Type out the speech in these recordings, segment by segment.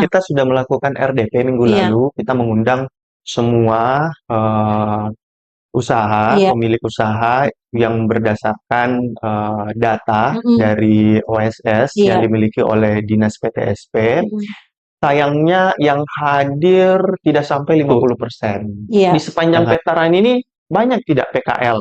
kita sudah melakukan RDP minggu Iya. lalu. Kita mengundang semua usaha, Iya. pemilik usaha yang berdasarkan data Mm-mm. dari OSS yang Iya. dimiliki oleh Dinas PTSP. Mm-mm. Sayangnya yang hadir tidak sampai 50%. Iya. Di sepanjang petaran ini banyak tidak PKL?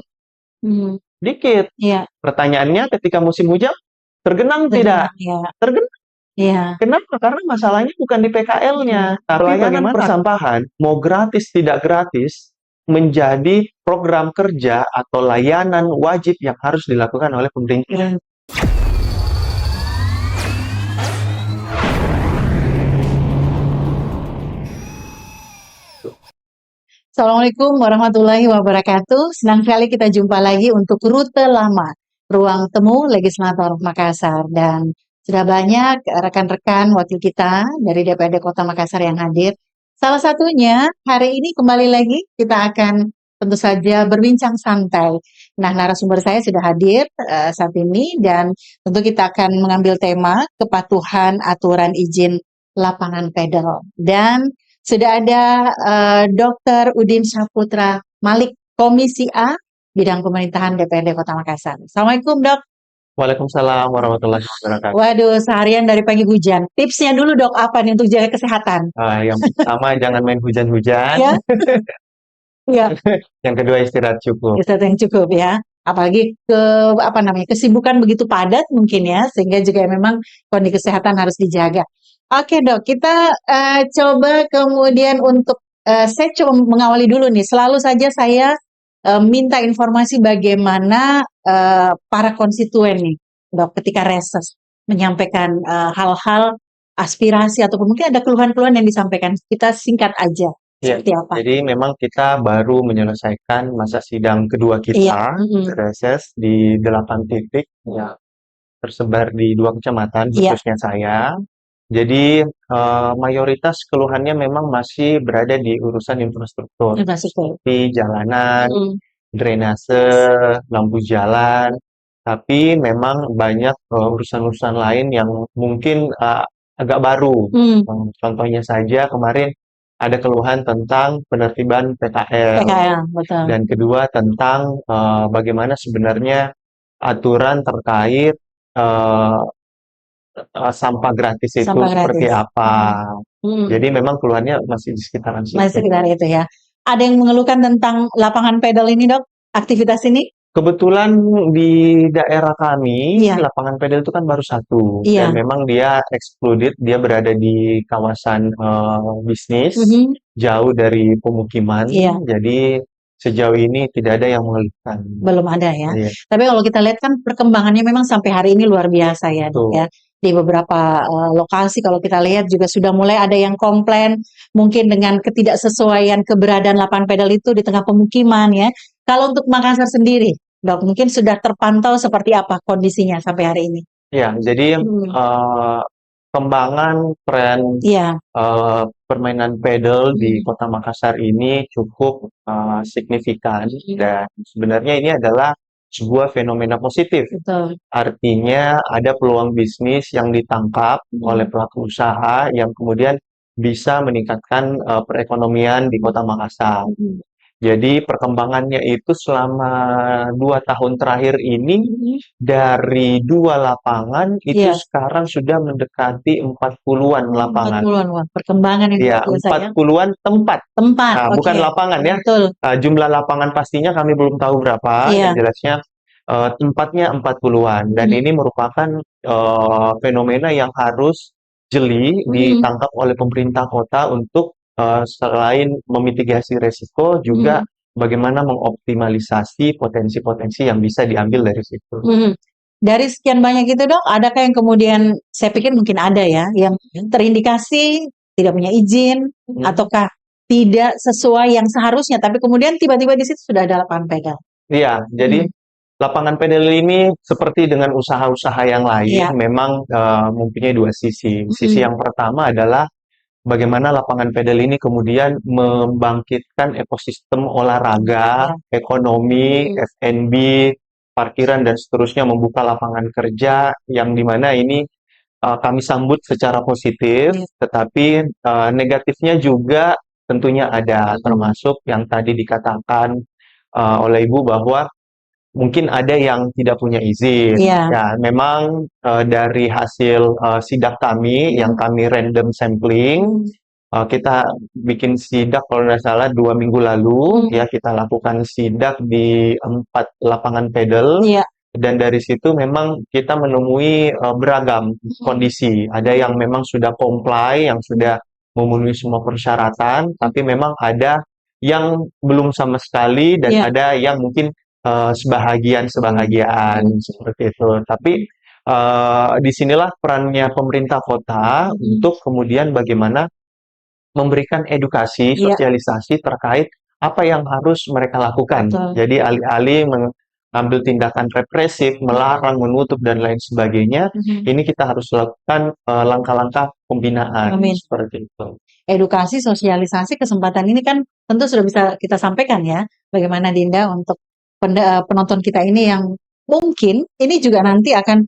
Hmm. Dikit. Iya. Pertanyaannya ketika musim hujan, tergenang Tergenang, tidak? ya. Tergenang. Iya. Kenapa? Karena masalahnya bukan di PKL-nya. Tapi Pelayanan bagaimana persampahan, mau gratis tidak gratis, menjadi program kerja atau layanan wajib yang harus dilakukan oleh pemerintah. Assalamualaikum warahmatullahi wabarakatuh. Senang sekali kita jumpa lagi untuk Rute Lama, Ruang Temu Legislator Makassar. Dan sudah banyak rekan-rekan wakil kita dari DPRD Kota Makassar yang hadir. Salah satunya hari ini kembali lagi kita akan tentu saja berbincang santai. Nah, narasumber saya sudah hadir saat ini dan tentu kita akan mengambil tema kepatuhan aturan izin lapangan pedal. Dan sudah ada Dr. Udin Saputra Malik, Komisi A, Bidang Pemerintahan DPRD Kota Makassar. Assalamualaikum, Dok. Waalaikumsalam warahmatullahi wabarakatuh. Waduh, seharian dari pagi hujan. Tipsnya dulu, Dok, apa nih untuk jaga kesehatan? Yang pertama jangan main hujan-hujan. Ya, ya, Yang kedua istirahat cukup. istirahat yang cukup ya. Apalagi kesibukan begitu padat mungkin ya, sehingga juga memang kondisi kesehatan harus dijaga. Oke, Dok, kita coba kemudian untuk saya coba mengawali dulu nih. Selalu saja saya minta informasi bagaimana para konstituen nih, Dok, ketika reses menyampaikan hal-hal aspirasi ataupun mungkin ada keluhan-keluhan yang disampaikan. Kita singkat aja. Ya, Seperti apa? jadi memang kita baru menyelesaikan masa sidang kedua Iya. kita, reses di 8 titik, ya, tersebar di 2 kecamatan, Iya. khususnya saya. Jadi mayoritas keluhannya memang masih berada di urusan infrastruktur, seperti jalanan, drainase, lampu jalan. Tapi memang banyak urusan-urusan lain yang mungkin agak baru. Contohnya saja kemarin ada keluhan tentang penertiban PKL. Betul. Dan kedua tentang bagaimana sebenarnya aturan terkait sampah gratis itu seperti apa. Jadi memang keluhannya masih di sekitaran situ. Masih sekitar itu ya. Ada yang mengeluhkan tentang lapangan pedal ini, Dok? Aktivitas ini? Kebetulan di daerah kami, lapangan pedal itu kan baru satu. Dan memang dia excluded, dia berada di kawasan bisnis, jauh dari pemukiman. Jadi sejauh ini tidak ada yang mengeluhkan. Belum ada ya. Tapi kalau kita lihat kan perkembangannya memang sampai hari ini luar biasa ya, Dok ya. Di beberapa lokasi kalau kita lihat juga sudah mulai ada yang komplain mungkin dengan ketidaksesuaian keberadaan lapangan pedal itu di tengah pemukiman ya. Kalau untuk Makassar sendiri, Dok, mungkin sudah terpantau seperti apa kondisinya sampai hari ini? Ya, jadi kembangan tren permainan pedal di Kota Makassar ini cukup signifikan dan sebenarnya ini adalah sebuah fenomena positif. Betul. Artinya ada peluang bisnis yang ditangkap oleh pelaku usaha yang kemudian bisa meningkatkan perekonomian di Kota Makassar. Jadi perkembangannya itu selama 2 tahun terakhir ini dari 2 lapangan itu sekarang sudah mendekati 40-an lapangan. 40-an, wah, perkembangan yang Ya, 40-an tempat. Nah, bukan lapangan ya. Jumlah lapangan pastinya kami belum tahu berapa. Yang jelasnya tempatnya 40-an. Dan ini merupakan fenomena yang harus jeli ditangkap oleh pemerintah kota untuk selain memitigasi resiko juga bagaimana mengoptimalisasi potensi-potensi yang bisa diambil dari situ. Dari sekian banyak itu, Dok, adakah yang kemudian saya pikir mungkin ada ya yang terindikasi tidak punya izin ataukah tidak sesuai yang seharusnya, tapi kemudian tiba-tiba di situ sudah ada lapangan pedal. Iya, jadi lapangan pedal ini seperti dengan usaha-usaha yang lain memang mempunyai 2 sisi. Sisi yang pertama adalah bagaimana lapangan pedal ini kemudian membangkitkan ekosistem olahraga, ekonomi, F&B, parkiran dan seterusnya, membuka lapangan kerja yang dimana ini kami sambut secara positif, tetapi negatifnya juga tentunya ada, termasuk yang tadi dikatakan oleh Ibu bahwa mungkin ada yang tidak punya izin. Ya, memang dari hasil sidak kami yang kami random sampling, kita bikin sidak kalau nggak salah 2 minggu lalu, ya kita lakukan sidak di 4 lapangan pedal. Dan dari situ memang kita menemui beragam kondisi. Ada yang memang sudah comply, yang sudah memenuhi semua persyaratan, tapi memang ada yang belum sama sekali dan ada yang mungkin sebahagian seperti itu. Tapi disinilah perannya pemerintah kota untuk kemudian bagaimana memberikan edukasi, sosialisasi terkait apa yang harus mereka lakukan. Jadi alih-alih mengambil tindakan represif, melarang, menutup dan lain sebagainya, ini kita harus lakukan langkah-langkah pembinaan seperti itu. Edukasi, sosialisasi, kesempatan ini kan tentu sudah bisa kita sampaikan ya. Bagaimana Dinda untuk penonton kita ini yang mungkin ini juga nanti akan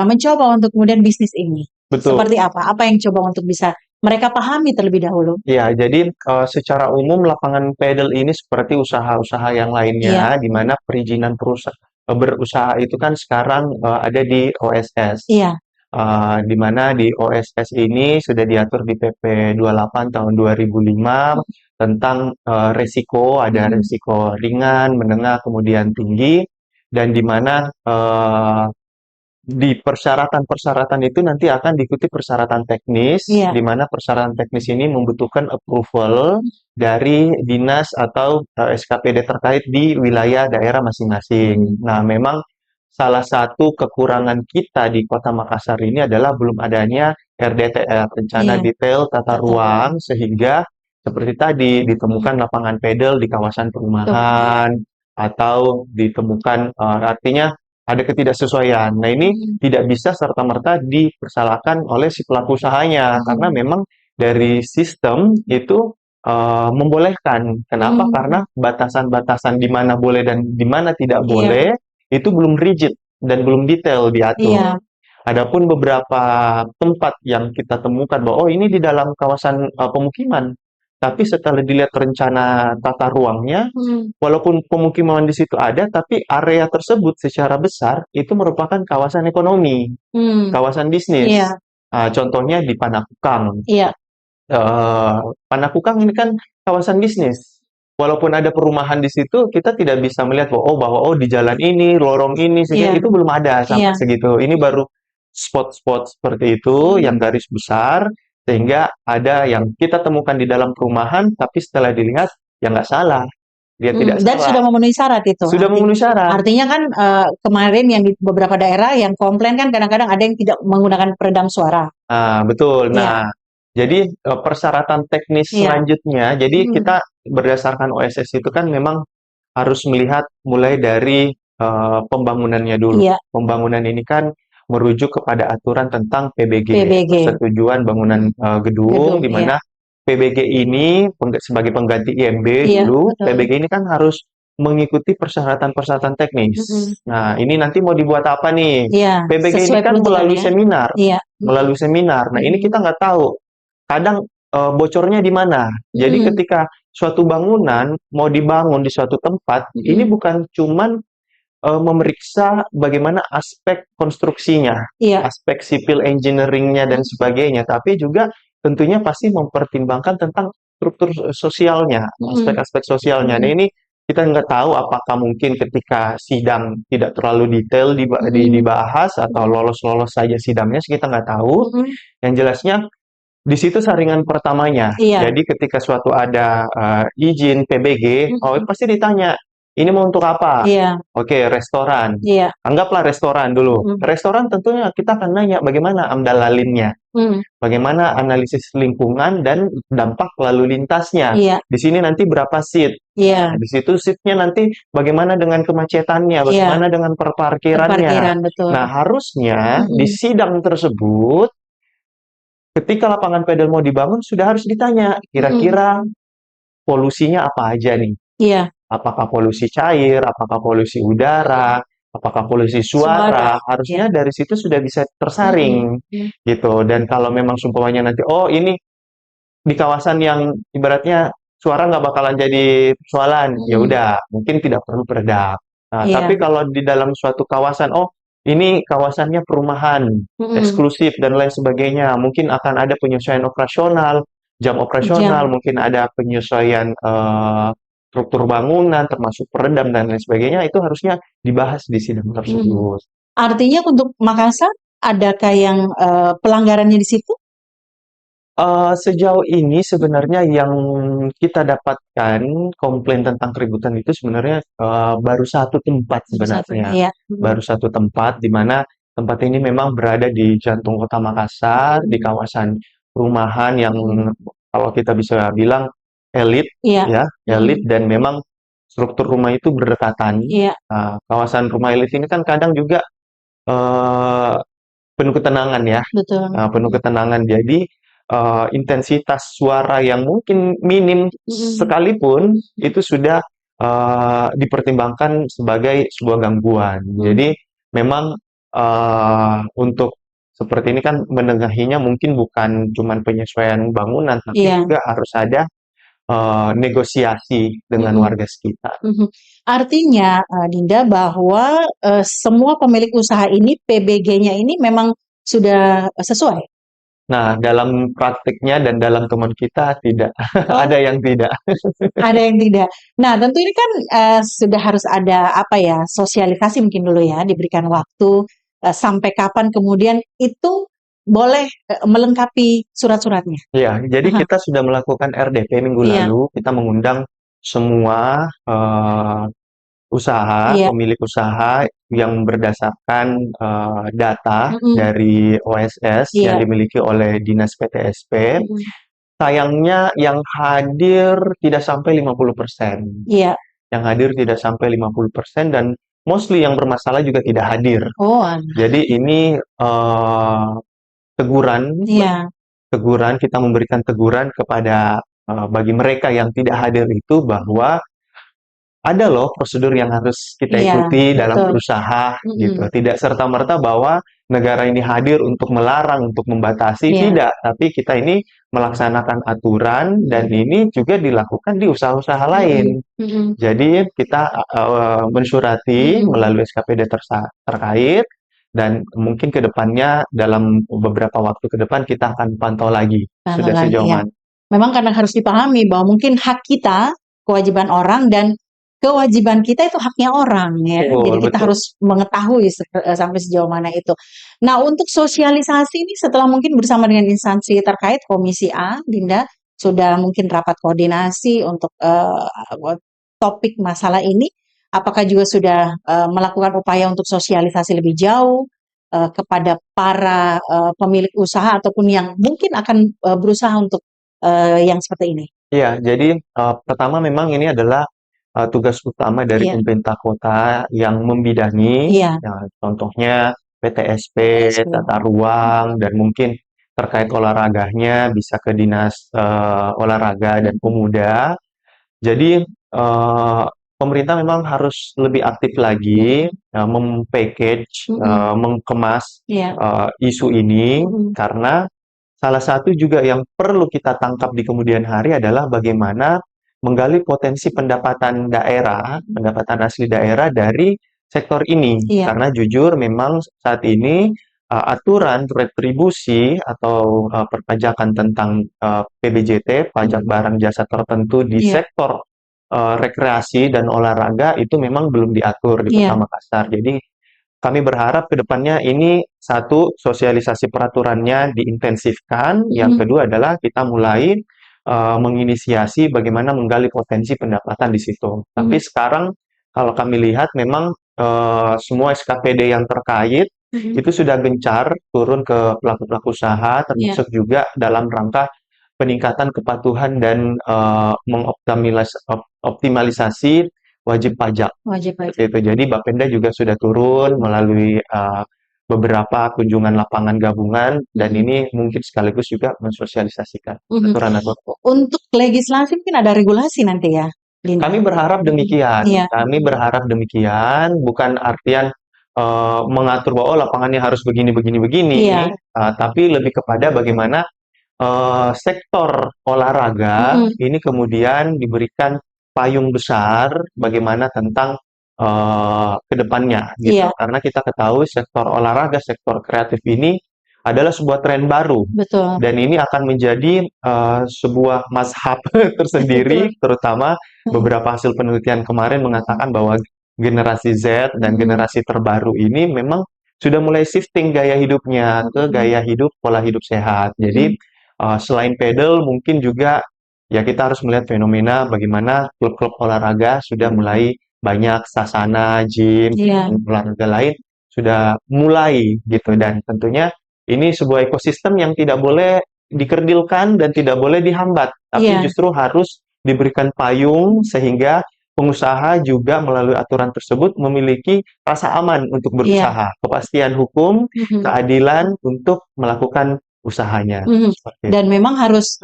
mencoba untuk kemudian bisnis ini. Betul. Seperti apa? Apa yang coba untuk bisa mereka pahami terlebih dahulu? Ya, jadi secara umum lapangan pedal ini seperti usaha-usaha yang lainnya, di mana perizinan berusaha itu kan sekarang ada di OSS. Di mana di OSS ini sudah diatur di PP 28 tahun 2005 tentang resiko, ada resiko ringan, menengah, kemudian tinggi, dan di mana di persyaratan-persyaratan itu nanti akan diikuti persyaratan teknis, di mana persyaratan teknis ini membutuhkan approval dari dinas atau SKPD terkait di wilayah daerah masing-masing. Nah, memang salah satu kekurangan kita di Kota Makassar ini adalah belum adanya RDTR, Rencana Detail Tata Ruang, sehingga seperti tadi ditemukan lapangan pedal di kawasan perumahan, atau ditemukan artinya ada ketidaksesuaian. Nah, ini tidak bisa serta-merta dipersalahkan oleh si pelaku usahanya, karena memang dari sistem itu membolehkan. Kenapa? Karena batasan-batasan di mana boleh dan di mana tidak boleh itu belum rigid dan belum detail diatur. Adapun beberapa tempat yang kita temukan bahwa oh ini di dalam kawasan pemukiman, tapi setelah dilihat rencana tata ruangnya, walaupun pemukiman di situ ada, tapi area tersebut secara besar itu merupakan kawasan ekonomi, kawasan bisnis. Contohnya di Panakukang. Panakukang ini kan kawasan bisnis. Walaupun ada perumahan di situ, kita tidak bisa melihat bahwa di jalan ini, lorong ini, itu belum ada sampai segitu. Ini baru spot-spot seperti itu yang garis besar. Sehingga ada yang kita temukan di dalam perumahan, tapi setelah dilihat, ya nggak salah. Dia tidak dan salah. sudah memenuhi syarat itu. Sudah memenuhi syarat. Artinya kan kemarin yang di beberapa daerah yang komplain kan kadang-kadang ada yang tidak menggunakan peredam suara. Betul. Nah, jadi persyaratan teknis selanjutnya, jadi kita berdasarkan OSS itu kan memang harus melihat mulai dari pembangunannya dulu. Pembangunan ini kan merujuk kepada aturan tentang PBG. Persetujuan bangunan gedung, di mana PBG ini sebagai pengganti IMB dulu, betul. PBG ini kan harus mengikuti persyaratan-persyaratan teknis. Nah, ini nanti mau dibuat apa nih? PBG ini kan melalui seminar, melalui seminar. Nah, ini kita nggak tahu. Kadang bocornya di mana. Jadi ketika suatu bangunan mau dibangun di suatu tempat, ini bukan cuman memeriksa bagaimana aspek konstruksinya, aspek civil engineering-nya dan sebagainya, tapi juga tentunya pasti mempertimbangkan tentang struktur sosialnya, aspek-aspek sosialnya. Nah, ini kita nggak tahu apakah mungkin ketika sidang tidak terlalu detail dibahas atau lolos-lolos saja sidangnya, kita nggak tahu. Yang jelasnya di situ saringan pertamanya. Jadi ketika suatu ada izin PBG, pasti ditanya, ini mau untuk apa? Oke, restoran. Anggaplah restoran dulu. Restoran tentunya kita akan nanya bagaimana AMDAL lalinnya, bagaimana analisis lingkungan dan dampak lalu lintasnya. Di sini nanti berapa seat? Di situ seatnya nanti bagaimana dengan kemacetannya, bagaimana dengan perparkirannya. Nah, harusnya di sidang tersebut, ketika lapangan pedal mau dibangun, sudah harus ditanya, kira-kira polusinya apa aja nih? Apakah polusi cair, apakah polusi udara, apakah polusi suara, harusnya dari situ sudah bisa tersaring gitu. Dan kalau memang sumpahnya nanti, oh ini di kawasan yang ibaratnya suara nggak bakalan jadi persoalan, ya udah mungkin tidak perlu beredar. Nah, tapi kalau di dalam suatu kawasan, oh ini kawasannya perumahan, eksklusif dan lain sebagainya, mungkin akan ada penyesuaian operasional, jam operasional, mungkin ada penyesuaian struktur bangunan, termasuk peredam dan lain sebagainya, itu harusnya dibahas di sidang tersebut. Artinya untuk Makassar, adakah yang pelanggarannya di situ? Sejauh ini sebenarnya yang kita dapatkan komplain tentang keributan itu sebenarnya baru satu tempat sebenarnya. Baru satu tempat di mana tempat ini memang berada di jantung kota Makassar, di kawasan perumahan yang kalau kita bisa bilang elit, ya, elit dan memang struktur rumah itu berdekatan. Nah, kawasan rumah elit ini kan kadang juga penuh ketenangan ya, penuh ketenangan. Jadi intensitas suara yang mungkin minim sekalipun itu sudah dipertimbangkan sebagai sebuah gangguan. Jadi memang untuk seperti ini kan menengahinya mungkin bukan cuma penyesuaian bangunan, tapi juga harus ada negosiasi dengan warga sekitar. Artinya, Dinda, bahwa semua pemilik usaha ini PBG-nya ini memang sudah sesuai. Nah, dalam praktiknya dan dalam teman kita tidak ada yang tidak. Ada yang tidak. Nah, tentu ini kan sudah harus ada apa ya, sosialisasi mungkin dulu ya, diberikan waktu sampai kapan kemudian itu boleh melengkapi surat-suratnya. Iya, jadi kita sudah melakukan RDP minggu lalu, kita mengundang semua pemilik usaha yang berdasarkan data dari OSS yang dimiliki oleh Dinas PTSP. Sayangnya yang hadir tidak sampai 50%. Yang hadir tidak sampai 50% dan mostly yang bermasalah juga tidak hadir. Jadi ini teguran, kita memberikan teguran kepada bagi mereka yang tidak hadir itu bahwa ada loh prosedur yang harus kita ikuti dalam berusaha gitu. Tidak serta-merta bahwa negara ini hadir untuk melarang, untuk membatasi, tidak. Tapi kita ini melaksanakan aturan dan ini juga dilakukan di usaha-usaha lain. Jadi kita mensurati melalui SKPD terkait dan mungkin ke depannya dalam beberapa waktu ke depan kita akan pantau lagi sudah sejauh mana. Memang karena harus dipahami bahwa mungkin hak kita, kewajiban orang dan kewajiban kita itu haknya orang ya. Jadi kita harus mengetahui sampai sejauh mana itu. Nah, untuk sosialisasi ini setelah mungkin bersama dengan instansi terkait Komisi A, Dinda sudah mungkin rapat koordinasi untuk topik masalah ini. Apakah juga sudah melakukan upaya untuk sosialisasi lebih jauh kepada para pemilik usaha ataupun yang mungkin akan berusaha untuk yang seperti ini? Iya, jadi pertama memang ini adalah tugas utama dari pemerintah kota yang membidangi, contohnya PTSP, tata ruang, dan mungkin terkait olahraganya bisa ke dinas olahraga dan pemuda. Jadi pemerintah memang harus lebih aktif lagi mempackage, mengemas isu ini karena salah satu juga yang perlu kita tangkap di kemudian hari adalah bagaimana menggali potensi pendapatan daerah, pendapatan asli daerah dari sektor ini. Karena jujur memang saat ini aturan retribusi atau perpajakan tentang PBJT, pajak barang jasa tertentu di sektor rekreasi dan olahraga itu memang belum diatur di Kota Makassar. Jadi kami berharap ke depannya ini satu, sosialisasi peraturannya diintensifkan. Yang kedua adalah kita mulai menginisiasi bagaimana menggali potensi pendapatan di situ. Tapi sekarang kalau kami lihat memang semua SKPD yang terkait itu sudah gencar turun ke pelaku-pelaku usaha, termasuk juga dalam rangka peningkatan kepatuhan dan mengoptimalisasi wajib pajak. Itu. Jadi Bapenda juga sudah turun melalui beberapa kunjungan lapangan gabungan dan ini mungkin sekaligus juga mensosialisasikan aturan-aturan. Untuk legislasi mungkin ada regulasi nanti ya, Linda? Kami berharap demikian. Kami berharap demikian, bukan artian mengatur bahwa oh, lapangannya harus begini begini begini, Iya. tapi lebih kepada bagaimana sektor olahraga ini kemudian diberikan payung besar bagaimana tentang ke depannya gitu. Iya. Karena kita ketahui sektor olahraga, sektor kreatif ini adalah sebuah tren baru. Betul. Dan ini akan menjadi sebuah mazhab tersendiri, terutama beberapa hasil penelitian kemarin mengatakan bahwa generasi Z dan generasi terbaru ini memang sudah mulai shifting gaya hidupnya ke gaya hidup pola hidup sehat. Jadi selain pedal, mungkin juga ya kita harus melihat fenomena bagaimana klub-klub olahraga sudah mulai banyak sasana, gym, Iya. olahraga lain sudah mulai gitu. Dan tentunya ini sebuah ekosistem yang tidak boleh dikerdilkan dan tidak boleh dihambat, tapi Iya. justru harus diberikan payung sehingga pengusaha juga melalui aturan tersebut memiliki rasa aman untuk Iya. berusaha, kepastian hukum, keadilan untuk melakukan usahanya. Seperti itu. Dan memang harus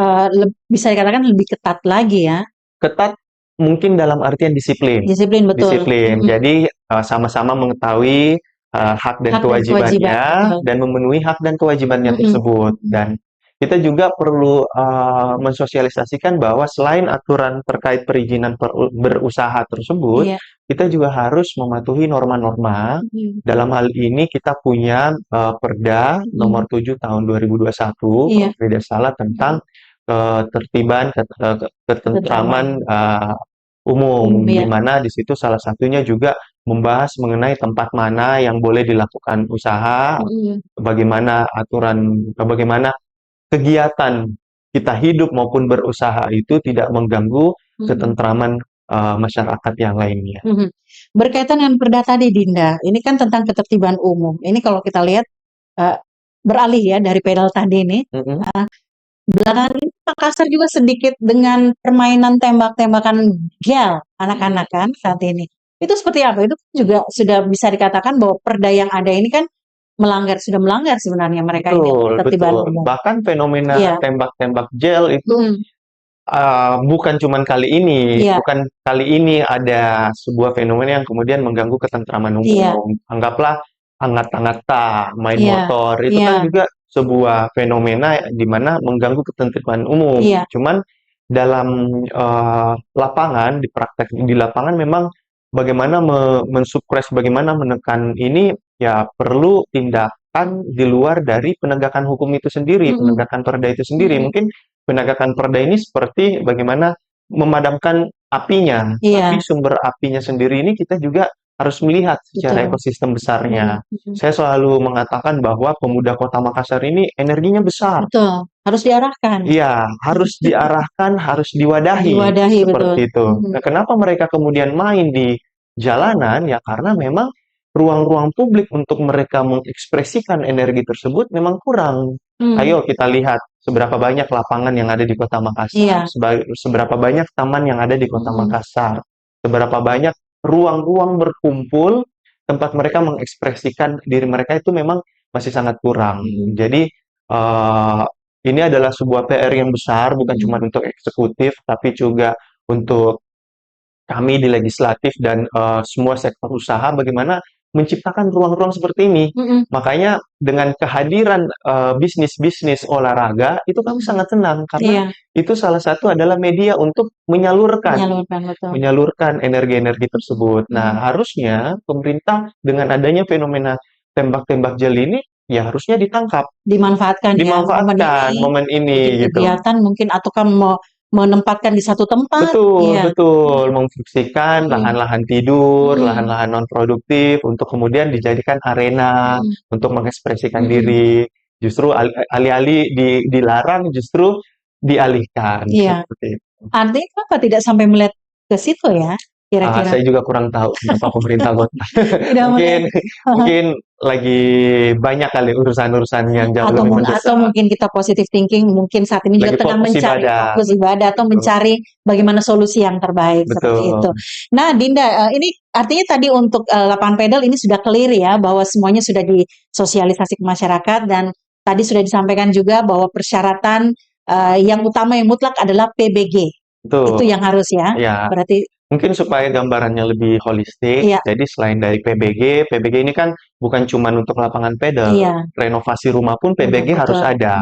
bisa dikatakan lebih ketat lagi ya. Ketat mungkin dalam artian disiplin. Disiplin, betul. Disiplin. Jadi sama-sama mengetahui hak dan Hak dan kewajibannya kewajiban, betul. dan memenuhi hak dan kewajibannya tersebut. Dan kita juga perlu mensosialisasikan bahwa selain aturan terkait perizinan berusaha tersebut, Iya. kita juga harus mematuhi norma-norma. Dalam hal ini kita punya Perda nomor 7 tahun 2021, Iya. kalau tidak salah, tentang ketertiban, ketentraman umum, di Iya. mana di situ salah satunya juga membahas mengenai tempat mana yang boleh dilakukan usaha, bagaimana aturan, bagaimana kegiatan kita hidup maupun berusaha itu tidak mengganggu ketentraman masyarakat yang lainnya. Berkaitan dengan perda tadi, Dinda, ini kan tentang ketertiban umum. Ini kalau kita lihat beralih ya dari pedal tadi ini. Belakangan ini Makassar juga sedikit dengan permainan tembak-tembakan gel anak-anak kan saat ini. Itu seperti apa? Itu juga sudah bisa dikatakan bahwa perda yang ada ini kan sudah melanggar sebenarnya mereka ini ketertiban umum. Bahkan fenomena tembak-tembak gel itu bukan cuman kali ini, bukan kali ini ada sebuah fenomena yang kemudian mengganggu ketentraman umum. Anggaplah anggat-angata, main motor, itu kan juga sebuah fenomena di mana mengganggu ketertiban umum. Cuman dalam lapangan, di lapangan memang bagaimana mensupres, bagaimana menekan ini, ya perlu tindakan di luar dari penegakan hukum itu sendiri, penegakan perda itu sendiri. Mungkin penegakan perda ini seperti bagaimana memadamkan apinya, tapi sumber apinya sendiri ini kita juga harus melihat secara ekosistem besarnya. Saya selalu mengatakan bahwa pemuda Kota Makassar ini energinya besar. Betul, harus diarahkan. Iya, harus diarahkan, harus diwadahi, seperti itu. Nah, kenapa mereka kemudian main di jalanan? Ya karena memang ruang-ruang publik untuk mereka mengekspresikan energi tersebut memang kurang. Ayo kita lihat seberapa banyak lapangan yang ada di Kota Makassar, seberapa banyak taman yang ada di Kota Makassar, seberapa banyak ruang-ruang berkumpul tempat mereka mengekspresikan diri mereka itu memang masih sangat kurang. Jadi ini adalah sebuah PR yang besar, bukan cuma untuk eksekutif, tapi juga untuk kami di legislatif dan semua sektor usaha, bagaimana menciptakan ruang-ruang seperti ini. Makanya dengan kehadiran bisnis-bisnis olahraga, itu kami sangat senang, karena itu salah satu adalah media untuk menyalurkan energi-energi tersebut. Nah, harusnya pemerintah dengan adanya fenomena tembak-tembak gel ini, ya harusnya ditangkap. Dimanfaatkan momen ini gitu. Kegiatan mungkin, ataukah menempatkan di satu tempat. Betul. Memfungsikan lahan-lahan tidur, lahan-lahan non-produktif, untuk kemudian dijadikan arena untuk mengekspresikan diri. Justru alih-alih dilarang, justru dialihkan. Seperti itu. Artinya kenapa tidak sampai melihat ke situ ya? Kira-kira. Saya juga kurang tahu kenapa pemerintah kota. mungkin lagi banyak kali urusan-urusan yang jauh lebih mendesak. Atau mungkin kita positive thinking, mungkin saat ini juga tengah mencari fokus ibadah atau mencari bagaimana solusi yang terbaik. Seperti itu. Nah, Dinda, ini artinya tadi untuk lapangan pedal ini sudah clear ya, bahwa semuanya sudah disosialisasi ke masyarakat, dan tadi sudah disampaikan juga bahwa persyaratan yang utama yang mutlak adalah PBG. Itu yang harus ya. Berarti Mungkin supaya gambarannya lebih holistik, Iya, jadi selain dari PBG ini kan bukan cuma untuk lapangan pedal, iya, renovasi rumah pun betul, PBG harus betul. ada.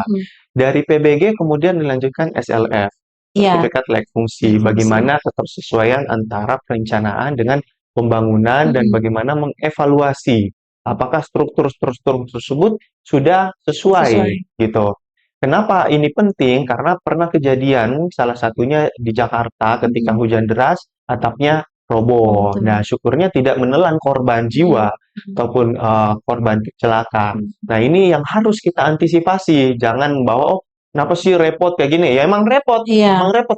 Dari PBG kemudian dilanjutkan SLF, Iya, sertifikat layak fungsi, berfungsi. bagaimana ketersesuaian antara perencanaan dengan pembangunan dan bagaimana mengevaluasi apakah struktur-struktur tersebut sudah sesuai Sesuai. gitu. Kenapa ini penting? Karena pernah kejadian salah satunya di Jakarta ketika hujan deras, atapnya roboh. Betul. Nah, syukurnya tidak menelan korban jiwa Mhm. ataupun korban kecelakaan. Nah, ini yang harus kita antisipasi. Jangan bawa, oh, kenapa sih repot kayak gini? Ya Iya, emang repot.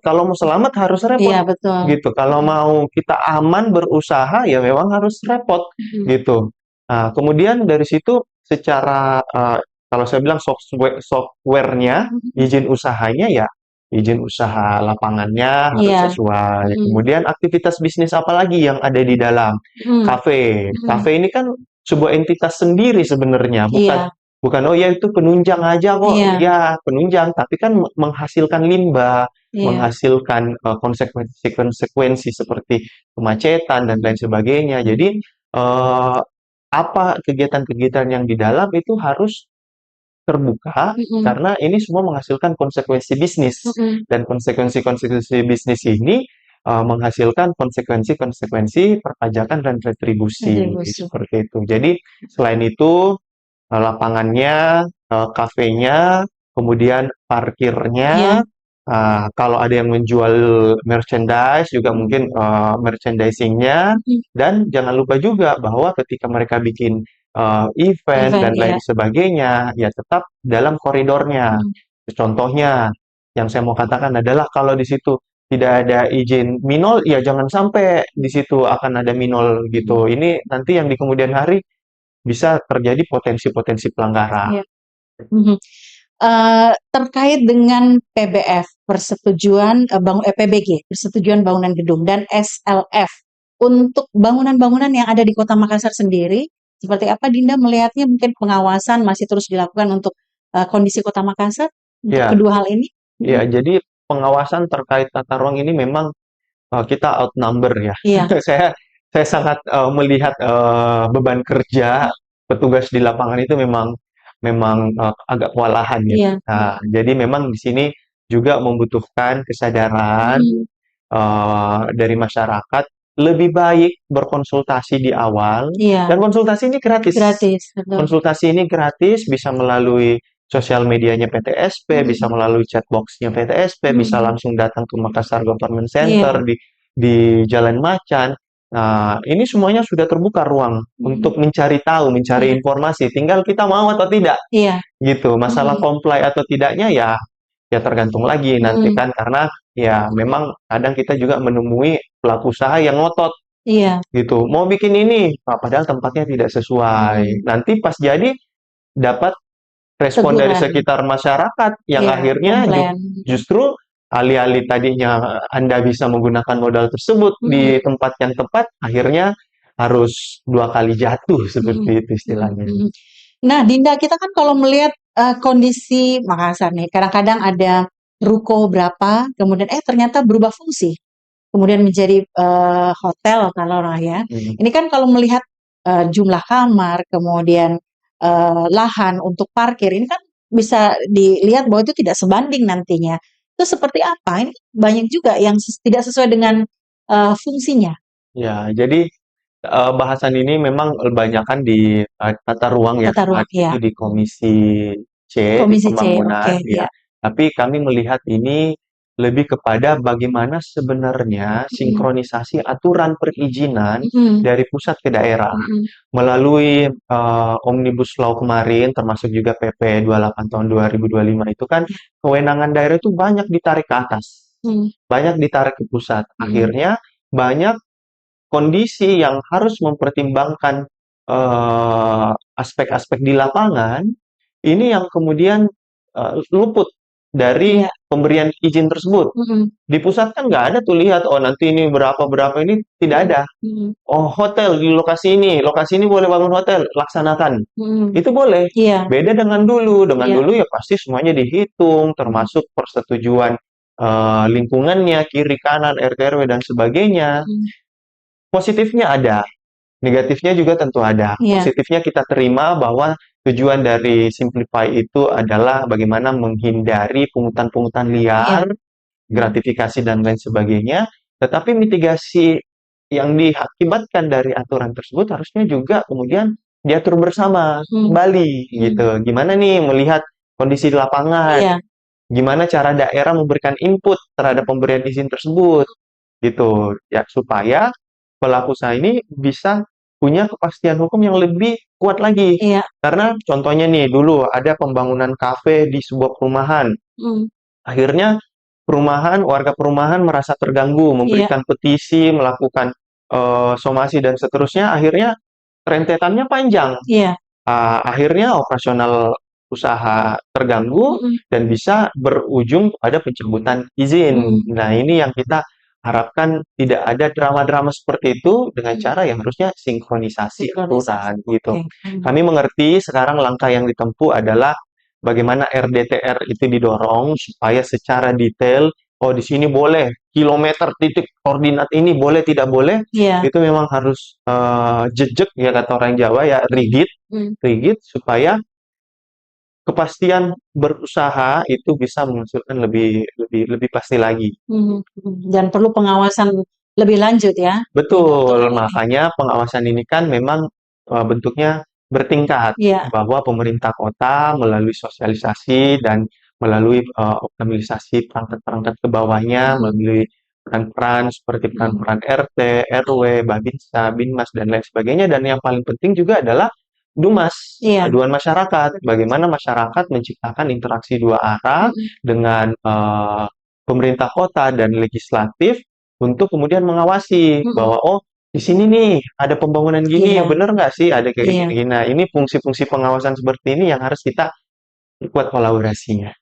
Kalau mau selamat harus repot iya betul. gitu. Kalau mau kita aman berusaha ya memang harus repot gitu. Nah, kemudian dari situ secara kalau saya bilang software-nya, izin usahanya ya izin usaha lapangannya harus Iya. sesuai. Mhm. Kemudian aktivitas bisnis apa lagi yang ada di dalam? Mhm. Kafe. Mhm. Kafe ini kan sebuah entitas sendiri sebenarnya, bukan Iya, bukan oh ya itu penunjang aja kok. iya, Ya, penunjang, tapi kan menghasilkan limbah, iya. menghasilkan konsekuensi seperti kemacetan dan lain sebagainya. Jadi apa kegiatan-kegiatan yang di dalam itu harus terbuka Mhm. karena ini semua menghasilkan konsekuensi bisnis Mhm. dan konsekuensi-konsekuensi bisnis ini menghasilkan konsekuensi-konsekuensi perpajakan dan retribusi Kontribusi. seperti itu. Jadi selain itu lapangannya, kafenya, kemudian Iya. parkirnya, kalau ada yang menjual merchandise juga mungkin merchandising-nya, Mhm. dan jangan lupa juga bahwa ketika mereka bikin event Event, dan iya. lain sebagainya, ya tetap dalam koridornya. Mhm. Contohnya, yang saya mau katakan adalah kalau di situ tidak ada izin minol, ya jangan sampai di situ akan ada minol gitu. Ini nanti yang di kemudian hari bisa terjadi potensi-potensi pelanggaran. Iya. Mhm. Terkait dengan PBF, persetujuan PBG, persetujuan bangunan gedung, dan SLF, untuk bangunan-bangunan yang ada di Kota Makassar sendiri, seperti apa Dinda melihatnya? Mungkin pengawasan masih terus dilakukan untuk kondisi Kota Makassar untuk Ya, kedua hal ini? ya, Mhm. jadi pengawasan terkait tata ruang ini memang kita outnumber ya. Iya, Saya saya sangat melihat beban kerja petugas di lapangan itu memang memang agak kewalahan ya. iya. Nah, jadi memang di sini juga membutuhkan kesadaran Mhm. dari masyarakat lebih baik berkonsultasi di awal Iya, dan konsultasi ini gratis. gratis, betul. Konsultasi ini gratis bisa melalui sosial medianya PTSP, bisa Mhm. melalui chatbox-nya PTSP, bisa Mhm. langsung datang ke Makassar Government Iya. Center di Jalan Macan. Nah, ini semuanya sudah terbuka ruang Mhm. untuk mencari tahu, mencari Iya, informasi. Tinggal kita mau atau tidak, iya. gitu. Masalah Mhm. comply atau tidaknya ya ya tergantung lagi nanti Mhm. kan karena ya memang kadang kita juga menemui pelaku usaha yang ngotot Iya. gitu. Mau bikin ini, padahal tempatnya tidak sesuai. Mhm. Nanti pas jadi dapat respon dari Teguran. sekitar masyarakat yang Iya, akhirnya komplain. justru alih-alih tadinya Anda bisa menggunakan modal tersebut di Mhm. tempat yang tepat, akhirnya harus dua kali jatuh Mhm. seperti itu Mhm. istilahnya. Mhm. Nah, Dinda, kita kan kalau melihat kondisi Makassar nih, kadang-kadang ada ruko berapa, kemudian ternyata berubah fungsi, kemudian menjadi hotel kalau lah ya. Hmm. Ini kan kalau melihat jumlah kamar, kemudian lahan untuk parkir, ini kan bisa dilihat bahwa itu tidak sebanding nantinya. Itu seperti apa? Ini banyak juga yang tidak sesuai dengan fungsinya. Ya, jadi bahasan ini memang kebanyakan di tata ruang ya, Tata ruang, ya. itu di Komisi C, di Komisi C, oke, pembangunan, ya. ya. Tapi kami melihat ini lebih kepada bagaimana sebenarnya Mhm. sinkronisasi aturan perizinan Mhm. dari pusat ke daerah. Mhm. Melalui Omnibus Law kemarin, termasuk juga PP 28 tahun 2025 itu kan kewenangan daerah itu banyak ditarik ke atas, Mhm. banyak ditarik ke pusat. Mhm. Akhirnya banyak kondisi yang harus mempertimbangkan aspek-aspek di lapangan, ini yang kemudian luput dari Iya. pemberian izin tersebut. Mhm. Di pusat kan nggak ada tuh lihat, oh nanti ini berapa-berapa ini tidak Mhm. ada. Mhm. Oh hotel di lokasi ini boleh bangun hotel, laksanakan. Mhm. Itu boleh. Iya. Beda dengan Iya. dulu ya pasti semuanya dihitung, Mhm. termasuk persetujuan lingkungannya, kiri kanan, RT RW dan sebagainya. Positifnya ada, negatifnya juga tentu ada. Positifnya kita terima bahwa tujuan dari Simplify itu adalah bagaimana menghindari pungutan-pungutan liar, gratifikasi dan lain sebagainya. Tetapi mitigasi yang diakibatkan dari aturan tersebut harusnya juga kemudian diatur bersama kembali gitu. Gimana nih melihat kondisi di lapangan? Gimana cara daerah memberikan input terhadap pemberian izin tersebut? Gitu ya, supaya pelaku usaha ini bisa punya kepastian hukum yang lebih kuat lagi. Karena contohnya nih, dulu ada pembangunan kafe di sebuah perumahan. Akhirnya warga perumahan merasa terganggu, memberikan petisi, melakukan somasi dan seterusnya. Akhirnya rentetannya panjang. Akhirnya operasional usaha terganggu dan bisa berujung pada pencabutan izin. Nah, ini yang kita harapkan tidak ada drama-drama seperti itu dengan cara yang harusnya sinkronisasi aturan gitu. Kami mengerti sekarang langkah yang ditempuh adalah bagaimana RDTR itu didorong supaya secara detail, oh di sini boleh, kilometer titik koordinat ini boleh tidak boleh, itu memang harus jejak ya kata orang Jawa ya, rigid supaya kepastian berusaha itu bisa menghasilkan lebih pasti lagi. Dan perlu pengawasan lebih lanjut ya. Betul, makanya pengawasan ini kan memang bentuknya bertingkat, bahwa pemerintah kota melalui sosialisasi dan melalui optimalisasi perangkat-perangkat ke bawahnya, melalui peran-peran seperti peran-peran RT, RW, Babinsa, Binmas, dan lain sebagainya. Dan yang paling penting juga adalah Dumas, aduan masyarakat. Bagaimana masyarakat menciptakan interaksi dua arah dengan pemerintah kota dan legislatif untuk kemudian mengawasi bahwa oh di sini nih ada pembangunan gini, bener nggak sih ada kayak gini. Nah, ini fungsi-fungsi pengawasan seperti ini yang harus kita perkuat kolaborasinya.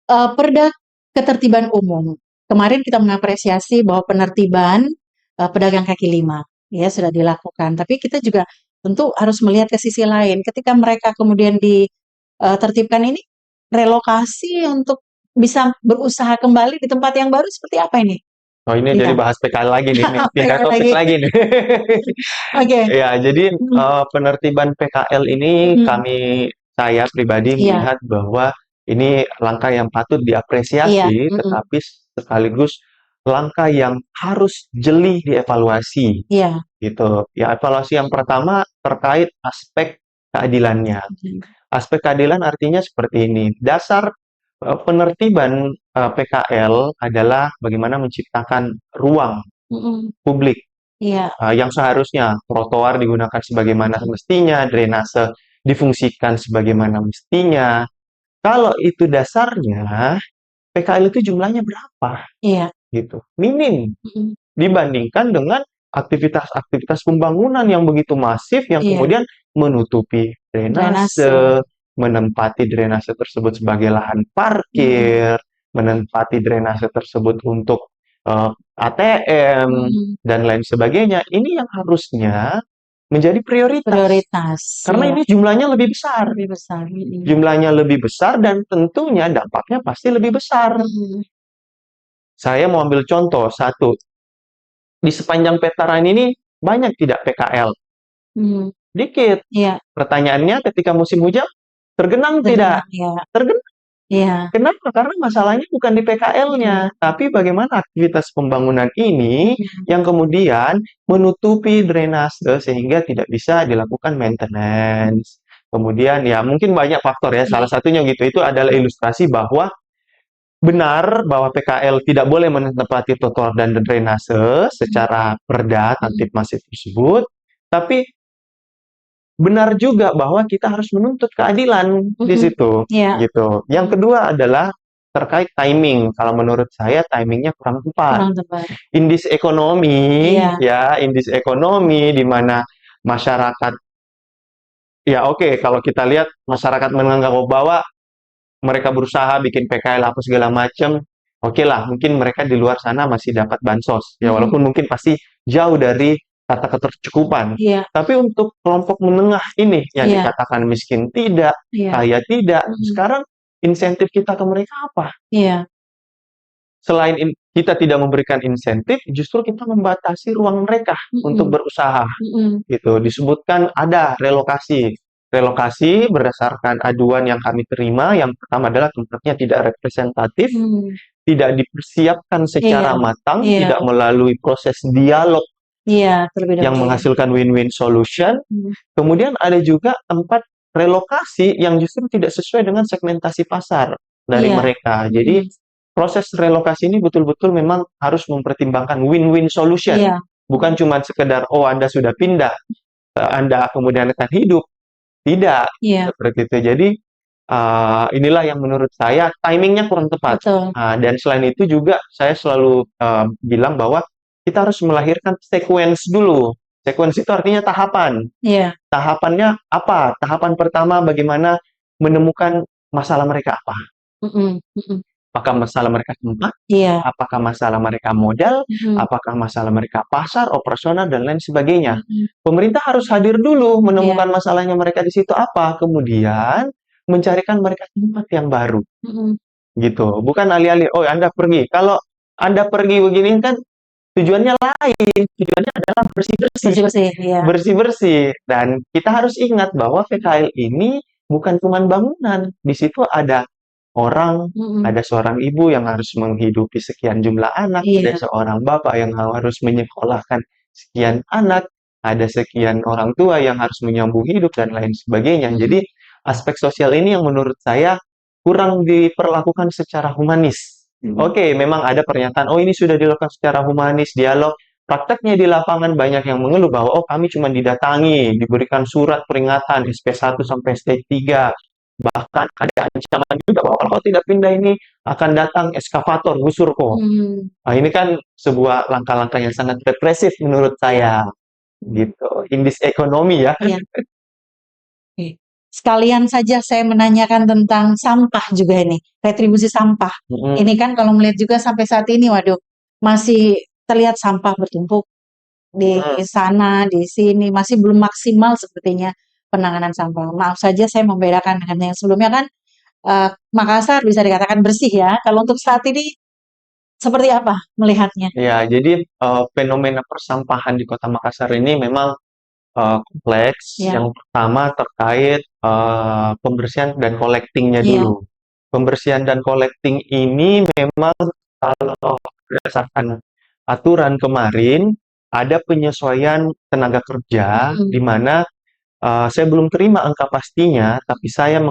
Perda ketertiban umum. Kemarin kita mengapresiasi bahwa penertiban pedagang kaki lima ya sudah dilakukan. Tapi kita juga tentu harus melihat ke sisi lain. Ketika mereka kemudian ditertibkan ini, relokasi untuk bisa berusaha kembali di tempat yang baru seperti apa ini? Oh ini jadi bahas PKL lagi nih, pindah topik lagi nih. Ya, jadi penertiban PKL ini saya pribadi melihat bahwa ini langkah yang patut diapresiasi, tetapi sekaligus langkah yang harus jeli dievaluasi. Gitu. Ya, evaluasi yang pertama terkait aspek keadilannya. Aspek keadilan artinya seperti ini. Dasar penertiban PKL adalah bagaimana menciptakan ruang publik yang seharusnya trotoar digunakan sebagaimana mestinya, drainase difungsikan sebagaimana mestinya. Kalau itu dasarnya, PKL itu jumlahnya berapa? Gitu. Minim dibandingkan dengan aktivitas-aktivitas pembangunan yang begitu masif yang kemudian menutupi drainase, menempati drainase tersebut sebagai lahan parkir, menempati drainase tersebut untuk ATM dan lain sebagainya. Ini yang harusnya menjadi prioritas. Karena ini jumlahnya lebih besar. Jumlahnya lebih besar dan tentunya dampaknya pasti lebih besar. Saya mau ambil contoh satu. Di sepanjang petaran ini banyak tidak PKL? Dikit. Pertanyaannya ketika musim hujan, tergenang tidak? Tergenang. Kenapa? Karena masalahnya bukan di PKL-nya, tapi bagaimana aktivitas pembangunan ini yang kemudian menutupi drainase sehingga tidak bisa dilakukan maintenance. Kemudian ya mungkin banyak faktor ya, salah satunya gitu, itu adalah ilustrasi bahwa benar bahwa PKL tidak boleh menempati trotoar dan drainase secara perda tatib masif tersebut, tapi benar juga bahwa kita harus menuntut keadilan di situ, gitu. Yang kedua adalah terkait timing. Kalau menurut saya timingnya kurang tepat. Indeks ekonomi, indeks ekonomi di mana masyarakat, ya oke, kalau kita lihat masyarakat menganggap bahwa mereka berusaha bikin PKL apa segala macam, oke lah, mungkin mereka di luar sana masih dapat bansos, ya walaupun mungkin pasti jauh dari kata ketercukupan. Tapi untuk kelompok menengah ini yang dikatakan miskin tidak, kaya tidak, sekarang insentif kita ke mereka apa? kita tidak memberikan insentif, justru kita membatasi ruang mereka untuk berusaha. Gitu. Disebutkan ada relokasi. Relokasi berdasarkan aduan yang kami terima, yang pertama adalah tempatnya tidak representatif, tidak dipersiapkan secara matang, tidak melalui proses dialog yang menghasilkan win-win solution. Kemudian ada juga tempat relokasi yang justru tidak sesuai dengan segmentasi pasar dari mereka. Jadi proses relokasi ini betul-betul memang harus mempertimbangkan win-win solution. Bukan cuma sekedar, oh Anda sudah pindah, Anda kemudian akan hidup. Tidak, seperti itu. Jadi, inilah yang menurut saya timingnya kurang tepat. Dan selain itu juga saya selalu bilang bahwa kita harus melahirkan sequence dulu. Sequence itu artinya tahapan. Tahapannya apa? Tahapan pertama bagaimana menemukan masalah mereka apa? Apakah masalah mereka tempat? Apakah masalah mereka modal? Apakah masalah mereka pasar, operasional, dan lain sebagainya? Pemerintah harus hadir dulu menemukan masalahnya mereka di situ apa, kemudian mencarikan mereka tempat yang baru. Gitu. Bukan alih-alih, oh Anda pergi. Kalau Anda pergi begini kan tujuannya lain. Tujuannya adalah bersih-bersih. Bersih-bersih. Dan kita harus ingat bahwa PKL ini bukan cuma bangunan. Di situ ada orang, ada seorang ibu yang harus menghidupi sekian jumlah anak, ada seorang bapak yang harus menyekolahkan sekian anak, ada sekian orang tua yang harus menyambung hidup, dan lain sebagainya. Jadi, aspek sosial ini yang menurut saya kurang diperlakukan secara humanis. Oke, memang ada pernyataan, oh ini sudah dilakukan secara humanis, dialog. Prakteknya di lapangan banyak yang mengeluh bahwa, oh kami cuma didatangi, diberikan surat peringatan SP1 sampai SP3, bahkan ada ancaman juga bahwa kalau tidak pindah ini akan datang eskavator gusur kok. Nah, ini kan sebuah langkah-langkah yang sangat represif menurut saya. Gitu. In this economy ya. Sekalian saja saya menanyakan tentang sampah juga ini, retribusi sampah. Ini kan kalau melihat juga sampai saat ini, waduh, masih terlihat sampah bertumpuk di sana, di sini, masih belum maksimal sepertinya penanganan sampah. Maaf saja saya membedakan dengan yang sebelumnya kan Makassar bisa dikatakan bersih ya. Kalau untuk saat ini seperti apa melihatnya? Ya, jadi fenomena persampahan di Kota Makassar ini memang kompleks. Yang pertama terkait pembersihan dan collecting-nya dulu. Pembersihan dan collecting ini memang kalau berdasarkan aturan kemarin ada penyesuaian tenaga kerja di mana saya belum terima angka pastinya, tapi saya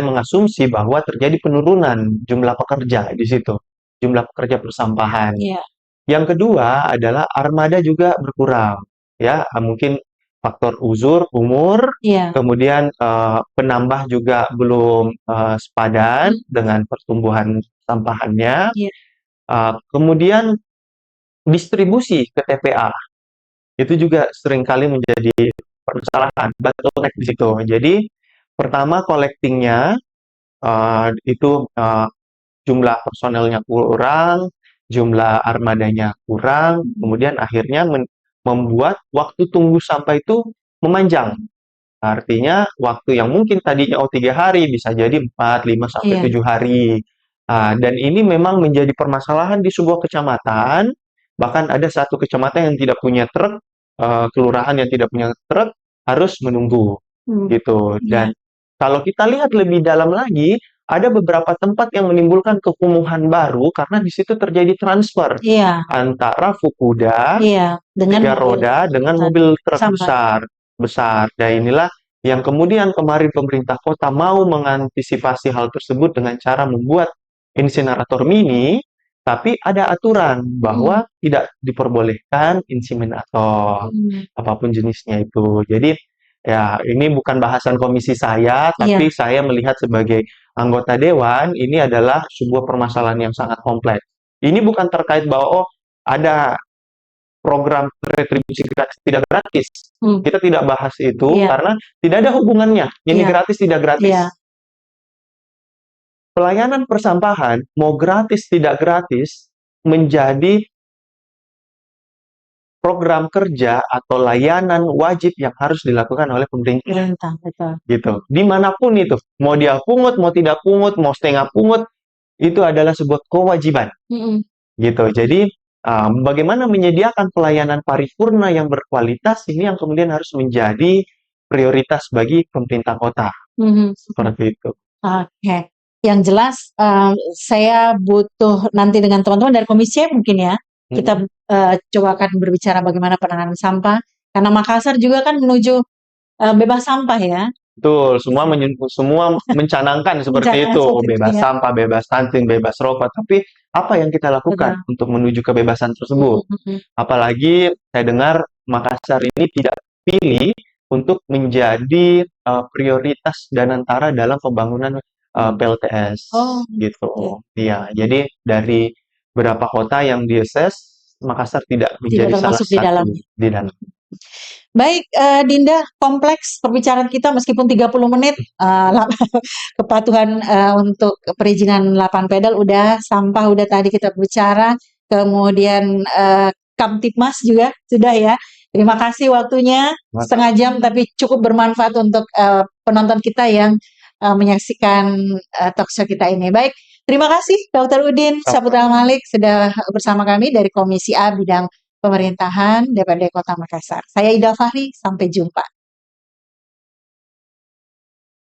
mengasumsi bahwa terjadi penurunan jumlah pekerja di situ, jumlah pekerja persampahan. Yang kedua adalah armada juga berkurang, ya mungkin faktor umur, kemudian penambah juga belum sepadan dengan pertumbuhan sampahannya, kemudian distribusi ke TPA itu juga seringkali menjadi permasalahan, bottleneck di situ. Jadi pertama collecting-nya itu jumlah personelnya kurang, jumlah armadanya kurang, kemudian akhirnya membuat waktu tunggu sampah itu memanjang. Artinya waktu yang mungkin tadinya 3 hari bisa jadi 4, 5 sampai 7 hari. Dan ini memang menjadi permasalahan di sebuah kecamatan. Bahkan ada satu kecamatan yang tidak punya truk, kelurahan yang tidak punya truk harus menunggu gitu. Dan kalau kita lihat lebih dalam lagi, ada beberapa tempat yang menimbulkan kekumuhan baru karena di situ terjadi transfer antara Fukuda, tiga roda dengan mobil truk besar. Dan inilah yang kemudian kemarin pemerintah kota mau mengantisipasi hal tersebut dengan cara membuat insinerator mini, tapi ada aturan bahwa tidak diperbolehkan insinerator, apapun jenisnya itu. Jadi, ya ini bukan bahasan komisi saya, tapi saya melihat sebagai anggota dewan, ini adalah sebuah permasalahan yang sangat kompleks. Ini bukan terkait bahwa, oh ada program retribusi gratis, tidak gratis. Kita tidak bahas itu karena tidak ada hubungannya. Ini gratis, tidak gratis. Pelayanan persampahan, mau gratis tidak gratis, menjadi program kerja atau layanan wajib yang harus dilakukan oleh pemerintah. Gitu. Dimanapun itu, mau dia pungut, mau tidak pungut, mau setengah pungut, itu adalah sebuah kewajiban. Gitu. Jadi, bagaimana menyediakan pelayanan paripurna yang berkualitas ini yang kemudian harus menjadi prioritas bagi pemerintah kota. Seperti itu. Oke. Yang jelas, saya butuh nanti dengan teman-teman dari Komisi C mungkin ya, kita coba akan berbicara bagaimana penanganan sampah, karena Makassar juga kan menuju bebas sampah ya. Betul, semua mencanangkan seperti itu, bebas ya. sampah, bebas stunting, bebas rokok. Tapi apa yang kita lakukan untuk menuju kebebasan tersebut? Apalagi saya dengar Makassar ini tidak pilih untuk menjadi prioritas Danantara dalam pembangunan PLTS gitu. Iya, jadi dari beberapa kota yang diases, Makassar tidak menjadi salah termasuk satu di dalam. Baik, Dinda, kompleks perbicaraan kita meskipun 30 menit, kepatuhan untuk perizinan lapangan pedal udah, sampah udah tadi kita bicara, kemudian Kamtipmas juga sudah ya. Terima kasih waktunya, setengah jam tapi cukup bermanfaat untuk penonton kita yang menyaksikan talkshow kita ini. Baik, terima kasih Dr. Udin Saputra Malik sudah bersama kami dari Komisi A bidang Pemerintahan DPRD Kota Makassar. Saya Ida Fahri, sampai jumpa.